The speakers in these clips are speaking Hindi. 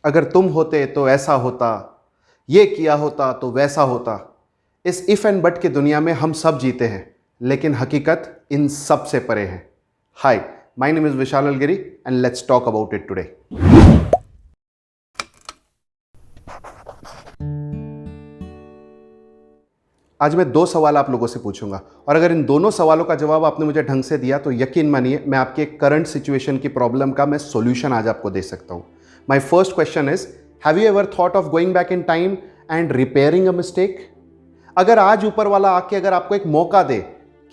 अगर तुम होते तो ऐसा होता, ये किया होता तो वैसा होता। इस इफ एंड बट की दुनिया में हम सब जीते हैं, लेकिन हकीकत इन सब से परे है। Hi, my name is Vishal Alagiri and let's talk about it today. आज मैं 2 सवाल आप लोगों से पूछूंगा और अगर इन दोनों सवालों का जवाब आपने मुझे ढंग से दिया तो यकीन मानिए मैं आपके करंट सिचुएशन की प्रॉब्लम का मैं सॉल्यूशन आज आपको दे सकता हूं। My first question is, have you ever thought of going back in time and repairing a mistake? अगर आज ऊपर वाला आके अगर आपको एक मौका दे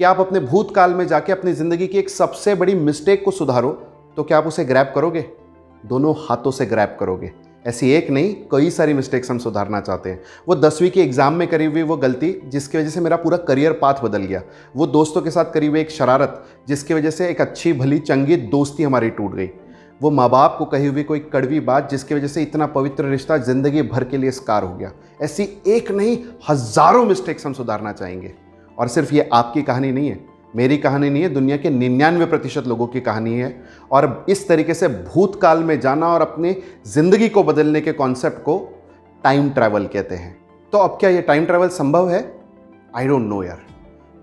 कि आप अपने भूतकाल में जाके अपनी जिंदगी की एक सबसे बड़ी मिस्टेक को सुधारो, तो क्या आप उसे ग्रैब करोगे? दोनों हाथों से ग्रैब करोगे। ऐसी एक नहीं, कई सारी मिस्टेक्स हम सुधारना चाहते हैं। वो 10वीं के एग्जाम में करी हुई वो गलती जिसकी वजह से मेरा पूरा करियर पाथ बदल गया, वो दोस्तों के साथ करी हुई एक शरारत जिसकी वजह से एक अच्छी भली चंगी दोस्ती हमारी टूट गई, वो माँ बाप को कही हुई कोई कड़वी बात जिसकी वजह से इतना पवित्र रिश्ता जिंदगी भर के लिए स्कार हो गया। ऐसी एक नहीं, हजारों मिस्टेक्स हम सुधारना चाहेंगे। और सिर्फ ये आपकी कहानी नहीं है, मेरी कहानी नहीं है, दुनिया के 99% लोगों की कहानी है। और इस तरीके से भूतकाल में जाना और अपनी जिंदगी को बदलने के कॉन्सेप्ट को टाइम ट्रैवल कहते हैं। तो अब क्या ये टाइम ट्रैवल संभव है? आई डोंट नो यार,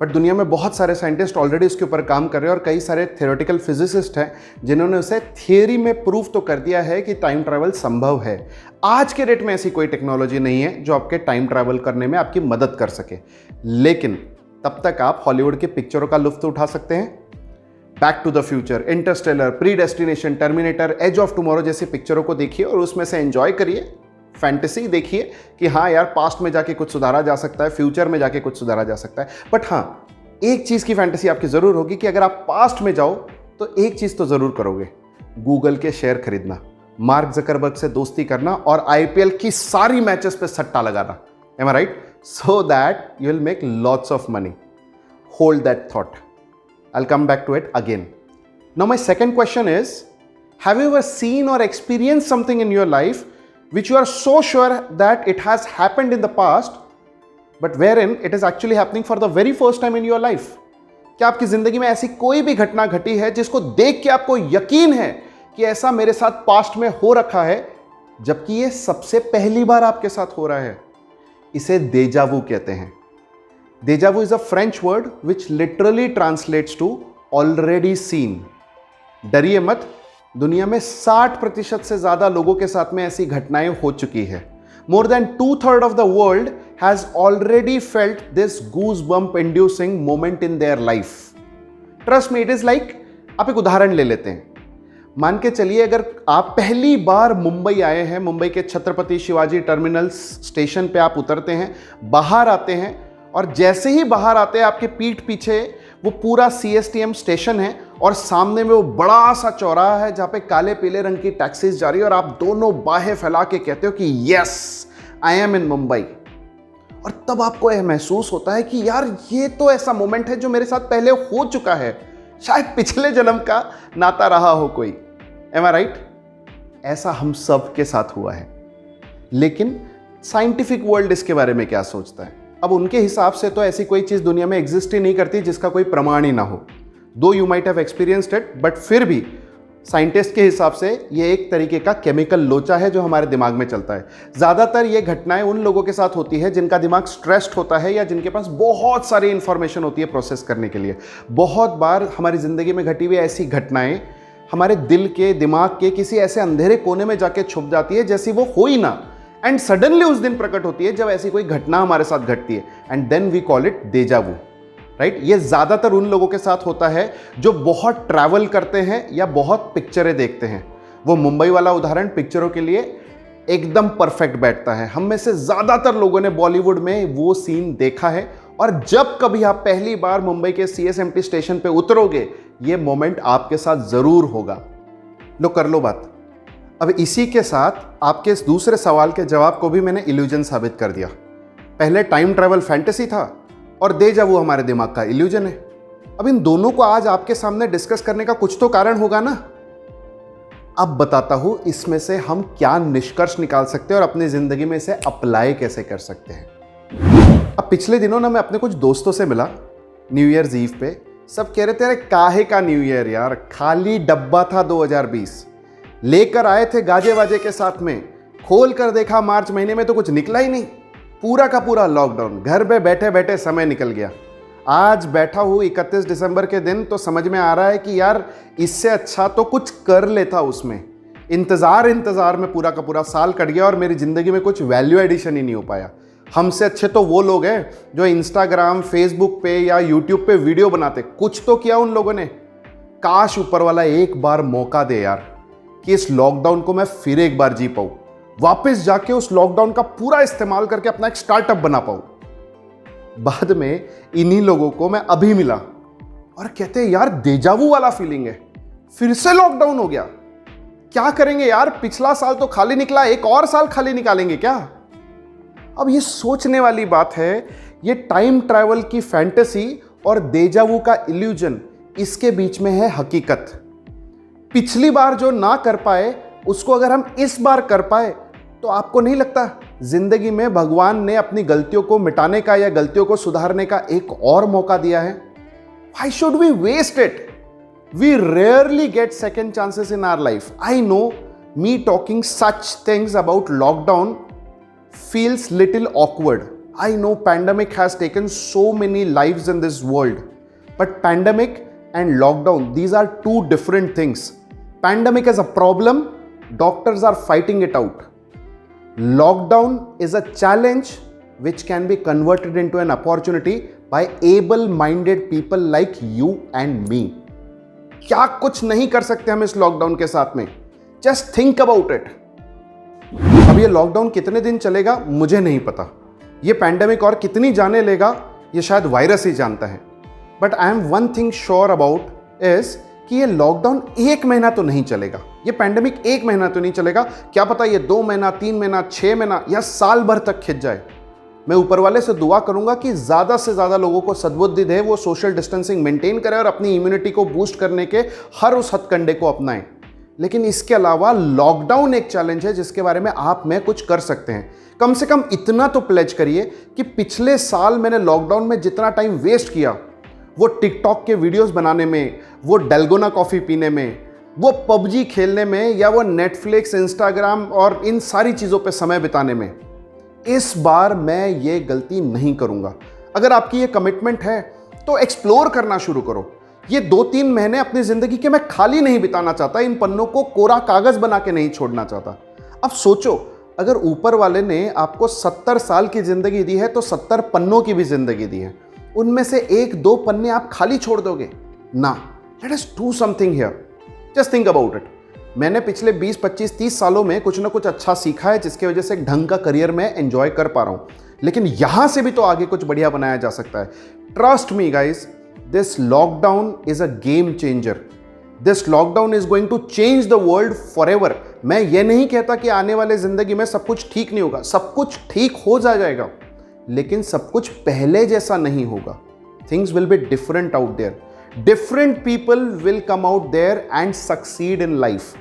बट दुनिया में बहुत सारे साइंटिस्ट ऑलरेडी इसके ऊपर काम कर रहे हैं और कई सारे थियोरेटिकल फिजिसिस्ट हैं जिन्होंने उसे थियरी में प्रूफ तो कर दिया है कि टाइम ट्रैवल संभव है। आज के डेट में ऐसी कोई टेक्नोलॉजी नहीं है जो आपके टाइम ट्रैवल करने में आपकी मदद कर सके, लेकिन तब तक आप हॉलीवुड की पिक्चरों का लुत्फ उठा सकते हैं। Back to the Future, Interstellar, Predestination, Terminator, Edge of Tomorrow जैसी पिक्चरों को देखिए और उसमें से एंजॉय करिए, फैंटेसी देखिए कि हाँ यार पास्ट में जाके कुछ सुधारा जा सकता है, फ्यूचर में जाके कुछ सुधारा जा सकता है। बट हाँ, एक चीज़ की फैंटेसी आपकी ज़रूर होगी कि अगर आप पास्ट में जाओ तो एक चीज़ तो ज़रूर करोगे, गूगल के शेयर खरीदना, मार्क जकरबर्ग से दोस्ती करना और आईपीएल की सारी मैचेस पे सट्टा लगाना। Am I right? So that you will make lots of money. Hold that thought. I'll come back to it again. Now my second question is, have you ever seen or experienced something in your life which you are so sure that it has happened in the past, but wherein it is actually happening for the very first time in your life? क्या आपकी जिंदगी में ऐसी कोई भी घटना घटी है जिसको देख के आपको यकीन है कि ऐसा मेरे साथ पास्ट में हो रखा है, जबकि ये सबसे पहली बार आपके साथ हो रहा है? इसे डेजावू कहते हैं। Deja vu is a French word which literally translates to already seen. डरिए मत, दुनिया में 60% से ज्यादा लोगों के साथ में ऐसी घटनाएं हो चुकी है। More than 2/3 of the world has already felt this goose bump inducing moment in their life. Trust me, it is like, आप एक उदाहरण ले लेते हैं। मान के चलिए अगर आप पहली बार मुंबई आए हैं, मुंबई के छत्रपति शिवाजी टर्मिनल स्टेशन पे आप उतरते हैं, बाहर आते हैं और जैसे ही बाहर आते हैं आपके पीठ पीछे वो पूरा सीएसटीएम स्टेशन है और सामने में वो बड़ा सा चौराहा है जहाँ पे काले पीले रंग की टैक्सीज जा रही है और आप दोनों बाहें फैला के कहते हो कि यस, आई एम इन मुंबई। और तब आपको यह महसूस होता है कि यार ये तो ऐसा मोमेंट है जो मेरे साथ पहले हो चुका है, शायद पिछले जन्म का नाता रहा हो कोई। M I right? ऐसा हम सब के साथ हुआ है, लेकिन साइंटिफिक वर्ल्ड इसके बारे में क्या सोचता है? अब उनके हिसाब से तो ऐसी कोई चीज दुनिया में एग्जिस्ट ही नहीं करती जिसका कोई प्रमाण ही ना हो। दो you might have experienced it, but फिर भी साइंटिस्ट के हिसाब से ये एक तरीके का केमिकल लोचा है जो हमारे दिमाग में चलता है। ज़्यादातर ये घटनाएं उन लोगों के साथ होती है जिनका दिमाग स्ट्रेस्ड होता है या जिनके पास बहुत सारी इंफॉर्मेशन होती है प्रोसेस करने के लिए। बहुत बार हमारी ज़िंदगी में घटी हुई ऐसी घटनाएं हमारे दिल के, दिमाग के किसी ऐसे अंधेरे कोने में जाके छुप जाती है जैसी वो हो ही ना, एंड सडनली उस दिन प्रकट होती है जब ऐसी कोई घटना हमारे साथ घटती है, and then we call it deja vu. Right? ये ज़्यादातर उन लोगों के साथ होता है जो बहुत ट्रैवल करते हैं या बहुत पिक्चरें देखते हैं। वो मुंबई वाला उदाहरण पिक्चरों के लिए एकदम परफेक्ट बैठता है। हम में से ज़्यादातर लोगों ने बॉलीवुड में वो सीन देखा है, और जब कभी आप पहली बार मुंबई के सीएसएमटी स्टेशन पे उतरोगे, ये मोमेंट आपके साथ ज़रूर होगा। लो कर लो बात। अब इसी के साथ आपके इस दूसरे सवाल के जवाब को भी मैंने इल्यूजन साबित कर दिया। पहले टाइम ट्रैवल फैंटेसी था और डेजावू हमारे दिमाग का इल्यूजन है। अब इन दोनों को आज आपके सामने डिस्कस करने का कुछ तो कारण होगा ना। अब बताता हूं इसमें से हम क्या निष्कर्ष निकाल सकते हैं और अपनी जिंदगी में इसे अप्लाई कैसे कर सकते हैं। अब पिछले दिनों ना मैं अपने कुछ दोस्तों से मिला न्यू ईयर्स ईव पे। सब कह रहे थे अरे काहे का न्यू ईयर यार, खाली डब्बा था 2020, लेकर आए थे गाजे वाजे के साथ में खोल कर देखा मार्च महीने में तो कुछ निकला ही नहीं, पूरा का पूरा लॉकडाउन, घर पे बैठे बैठे समय निकल गया। आज बैठा हूँ 31 दिसंबर के दिन तो समझ में आ रहा है कि यार इससे अच्छा तो कुछ कर लेता उसमें। इंतज़ार में पूरा का पूरा साल कट गया और मेरी ज़िंदगी में कुछ वैल्यू एडिशन ही नहीं हो पाया। हमसे अच्छे तो वो लोग हैं जो इंस्टाग्राम, फेसबुक पे या यूट्यूब पे वीडियो बनाते, कुछ तो किया उन लोगों ने। काश ऊपर वाला एक बार मौका दे यार कि इस लॉकडाउन को मैं फिर एक बार जी पाऊँ, वापस जाके उस लॉकडाउन का पूरा इस्तेमाल करके अपना एक स्टार्टअप बना पाऊँ। बाद में इन्हीं लोगों को मैं अभी मिला और कहते हैं यार डेजावू वाला फीलिंग है, फिर से लॉकडाउन हो गया, क्या करेंगे यार, पिछला साल तो खाली निकला, एक और साल खाली निकालेंगे क्या। अब ये सोचने वाली बात है, ये टाइम ट्रैवल की फैंटेसी और डेजावू का इल्यूजन, इसके बीच में है हकीकत। पिछली बार जो ना कर पाए उसको अगर हम इस बार कर पाए तो आपको नहीं लगता जिंदगी में भगवान ने अपनी गलतियों को मिटाने का या गलतियों को सुधारने का एक और मौका दिया है? Why should we waste it? We rarely get second chances in our life. I know me talking such things about lockdown feels little awkward. I know pandemic has taken so many lives in this world. But pandemic and lockdown, these are two different things. Pandemic is a problem, doctors are fighting it out. Lockdown is a challenge which can be converted into an opportunity by able-minded people like you and me. क्या कुछ नहीं कर सकते हम इस लॉकडाउन के साथ में? Just think about it. अब ये लॉकडाउन कितने दिन चलेगा मुझे नहीं पता, ये पैंडेमिक और कितनी जाने लेगा ये शायद वायरस ही जानता है। But I am one thing sure about is कि ये लॉकडाउन 1 महीना तो नहीं चलेगा, ये पैंडेमिक 1 महीना तो नहीं चलेगा, क्या पता ये 2 महीना, 3 महीना, 6 महीना या साल भर तक खिंच जाए। मैं ऊपर वाले से दुआ करूंगा कि ज़्यादा से ज़्यादा लोगों को सद्बुद्धि दे, वो सोशल डिस्टेंसिंग मेंटेन करें और अपनी इम्यूनिटी को बूस्ट करने के हर उस हथकंडे को अपनाएं। लेकिन इसके अलावा लॉकडाउन एक चैलेंज है जिसके बारे में आप मैं कुछ कर सकते हैं। कम से कम इतना तो प्लेज करिए कि पिछले साल मैंने लॉकडाउन में जितना टाइम वेस्ट किया, वो टिकटॉक के वीडियोस बनाने में, वो डेल्गोना कॉफ़ी पीने में, वो पबजी खेलने में या वो नेटफ्लिक्स, इंस्टाग्राम और इन सारी चीज़ों पे समय बिताने में, इस बार मैं ये गलती नहीं करूँगा। अगर आपकी ये कमिटमेंट है तो एक्सप्लोर करना शुरू करो। ये 2-3 महीने अपनी ज़िंदगी के मैं खाली नहीं बिताना चाहता, इन पन्नों को कोरा कागज़ बना के नहीं छोड़ना चाहता। अब सोचो, अगर ऊपर वाले ने आपको 70 साल की ज़िंदगी दी है तो 70 पन्नों की भी ज़िंदगी दी है, उनमें से 1-2 पन्ने आप खाली छोड़ दोगे ना। Let us do something here, just think about it. मैंने पिछले 20, 25, 30 सालों में कुछ ना कुछ अच्छा सीखा है जिसकी वजह से एक ढंग का करियर मैं एंजॉय कर पा रहा हूँ, लेकिन यहाँ से भी तो आगे कुछ बढ़िया बनाया जा सकता है। Trust me guys, this lockdown is a game changer. This lockdown is going to change the world forever. मैं ये नहीं कहता कि आने वाले ज़िंदगी में सब कुछ ठीक नहीं होगा, सब कुछ ठीक हो जाएगा, लेकिन सब कुछ पहले जैसा नहीं होगा। Things will be different out there. Different people will come out there and succeed in life.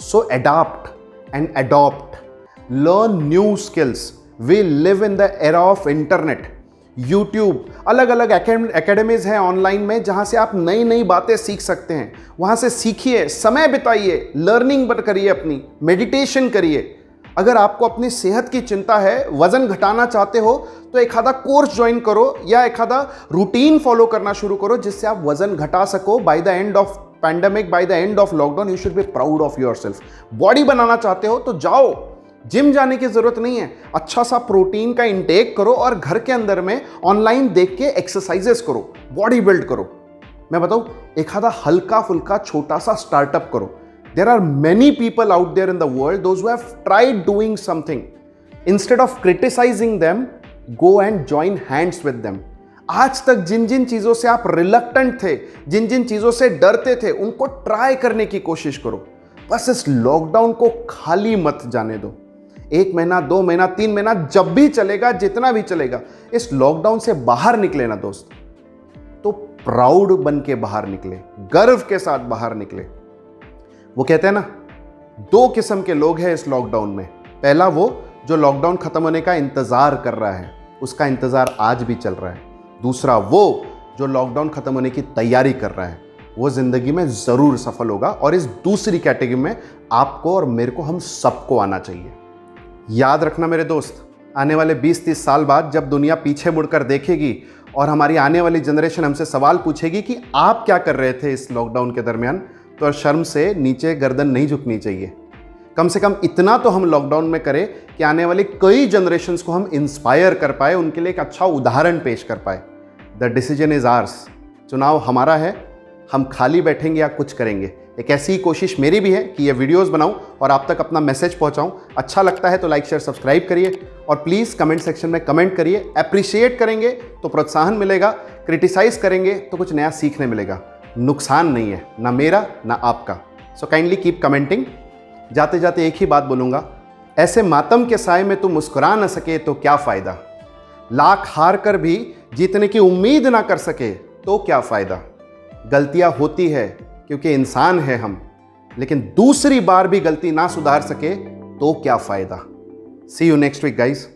So adapt and adopt. Learn new skills. We live in the era of internet. YouTube, अलग अलग एकेडमीज हैं ऑनलाइन में जहां से आप नई नई बातें सीख सकते हैं। वहां से सीखिए, समय बिताइए, लर्निंग करिए, अपनी मेडिटेशन करिए। अगर आपको अपनी सेहत की चिंता है, वजन घटाना चाहते हो, तो एक आधा कोर्स ज्वाइन करो या एक आधा रूटीन फॉलो करना शुरू करो जिससे आप वजन घटा सको। By the end of pandemic, by the end of lockdown, you should be proud of yourself. Body बनाना चाहते हो तो जाओ, जिम जाने की जरूरत नहीं है, अच्छा सा प्रोटीन का इंटेक करो और घर के अंदर में ऑनलाइन देख के एक्सरसाइजेस करो, बॉडी बिल्ड करो। मैं बताऊं, एक आधा हल्का फुल्का छोटा सा स्टार्टअप करो। There are many people out there in the world those who have tried doing something. Instead of criticising them, go and join hands with them. आज तक जिन जिन चीजों से आप रिलक्टेंट थे, जिन जिन चीजों से डरते थे, उनको ट्राई करने की कोशिश करो। बस इस लॉकडाउन को खाली मत जाने दो। 1 महीना, 2 महीना, 3 महीना, जब भी चलेगा, जितना भी चलेगा, इस लॉकडाउन से बाहर निकले ना दोस्त, तो प्राउड बन के बाहर निकले, गर्व के साथ बाहर निकले। वो कहते हैं ना, 2 किस्म के लोग हैं इस लॉकडाउन में। पहला वो जो लॉकडाउन खत्म होने का इंतजार कर रहा है, उसका इंतजार आज भी चल रहा है। दूसरा वो जो लॉकडाउन खत्म होने की तैयारी कर रहा है, वो जिंदगी में जरूर सफल होगा। और इस दूसरी कैटेगरी में आपको और मेरे को, हम सबको आना चाहिए। याद रखना मेरे दोस्त, आने वाले 20-30 साल बाद जब दुनिया पीछे मुड़कर देखेगी और हमारी आने वाली जनरेशन हमसे सवाल पूछेगी कि आप क्या कर रहे थे इस लॉकडाउन के दरमियान, तो शर्म से नीचे गर्दन नहीं झुकनी चाहिए। कम से कम इतना तो हम लॉकडाउन में करें कि आने वाली कई जनरेशन्स को हम इंस्पायर कर पाए, उनके लिए एक अच्छा उदाहरण पेश कर पाए। द डिसीजन इज आर्स, चुनाव हमारा है, हम खाली बैठेंगे या कुछ करेंगे। एक ऐसी ही कोशिश मेरी भी है कि ये वीडियोस बनाऊं और आप तक अपना मैसेज पहुंचाऊं। अच्छा लगता है तो लाइक शेयर सब्सक्राइब करिए और प्लीज़ कमेंट सेक्शन में कमेंट करिए। अप्रिशिएट करेंगे तो प्रोत्साहन मिलेगा, क्रिटिसाइज करेंगे तो कुछ नया सीखने मिलेगा। नुकसान नहीं है, ना मेरा ना आपका। So kindly keep commenting. जाते जाते एक ही बात बोलूँगा, ऐसे मातम के साए में तुम मुस्कुरा न सके तो क्या फ़ायदा, लाख हार कर भी जीतने की उम्मीद ना कर सके तो क्या फ़ायदा। गलतियाँ होती है क्योंकि इंसान है हम, लेकिन दूसरी बार भी गलती ना सुधार सके तो क्या फ़ायदा। सी यू नेक्स्ट वीक गाइज।